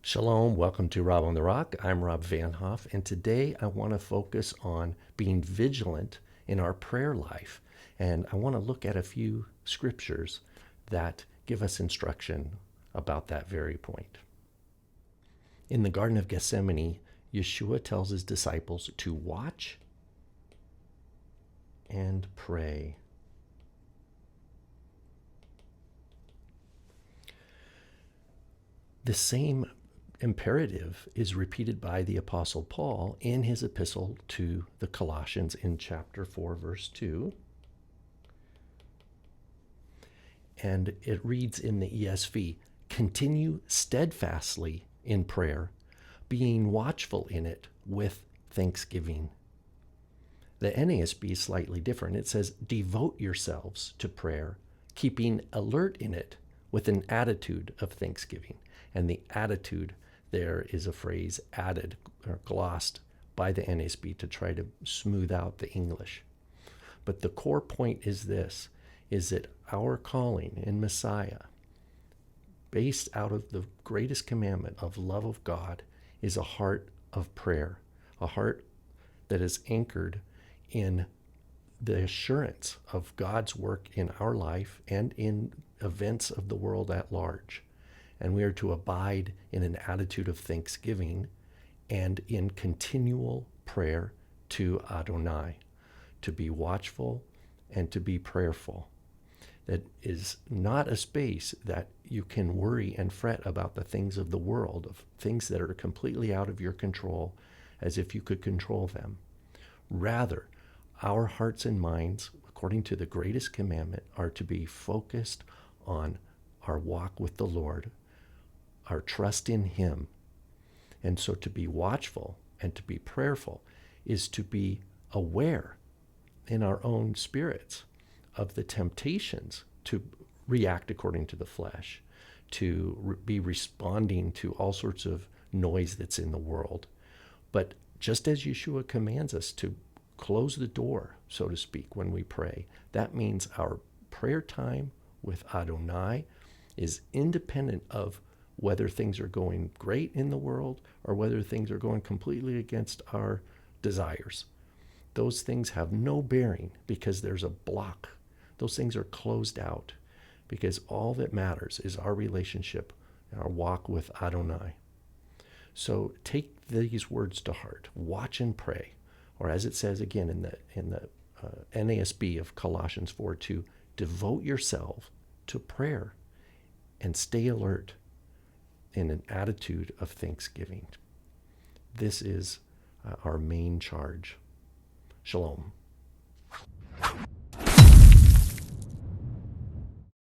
Shalom, welcome to Rob on the Rock. I'm Rob Van Hoff, and today I want to focus on being vigilant in our prayer life. And I want to look at a few scriptures that give us instruction about that very point. In the Garden of Gethsemane, Yeshua tells his disciples to watch and pray. The same imperative is repeated by the Apostle Paul in his epistle to the Colossians in chapter 4, verse 2. And it reads in the ESV, "Continue steadfastly in prayer, being watchful in it with thanksgiving." The NASB is slightly different. It says, "Devote yourselves to prayer, keeping alert in it with an attitude of thanksgiving." And the attitude there is a phrase added or glossed by the NASB to try to smooth out the English. But the core point is this, is that our calling in Messiah, based out of the greatest commandment of love of God, is a heart of prayer, a heart that is anchored in the assurance of God's work in our life and in events of the world at large. And we are to abide in an attitude of thanksgiving and in continual prayer to Adonai, to be watchful and to be prayerful. That is not a space that you can worry and fret about the things of the world, of things that are completely out of your control, as if you could control them. Rather, our hearts and minds, according to the greatest commandment, are to be focused on our walk with the Lord, our trust in Him. And so to be watchful and to be prayerful is to be aware in our own spirits of the temptations to react according to the flesh, to be responding to all sorts of noise that's in the world. But just as Yeshua commands us to close the door, so to speak, when we pray, that means our prayer time with Adonai is independent of whether things are going great in the world or whether things are going completely against our desires. Those things have no bearing because there's a block. Those things are closed out because all that matters is our relationship and our walk with Adonai. So take these words to heart. Watch and pray. Or as it says again in the NASB of Colossians 4:2, devote yourself to prayer and stay alert in an attitude of thanksgiving. This is our main charge. Shalom.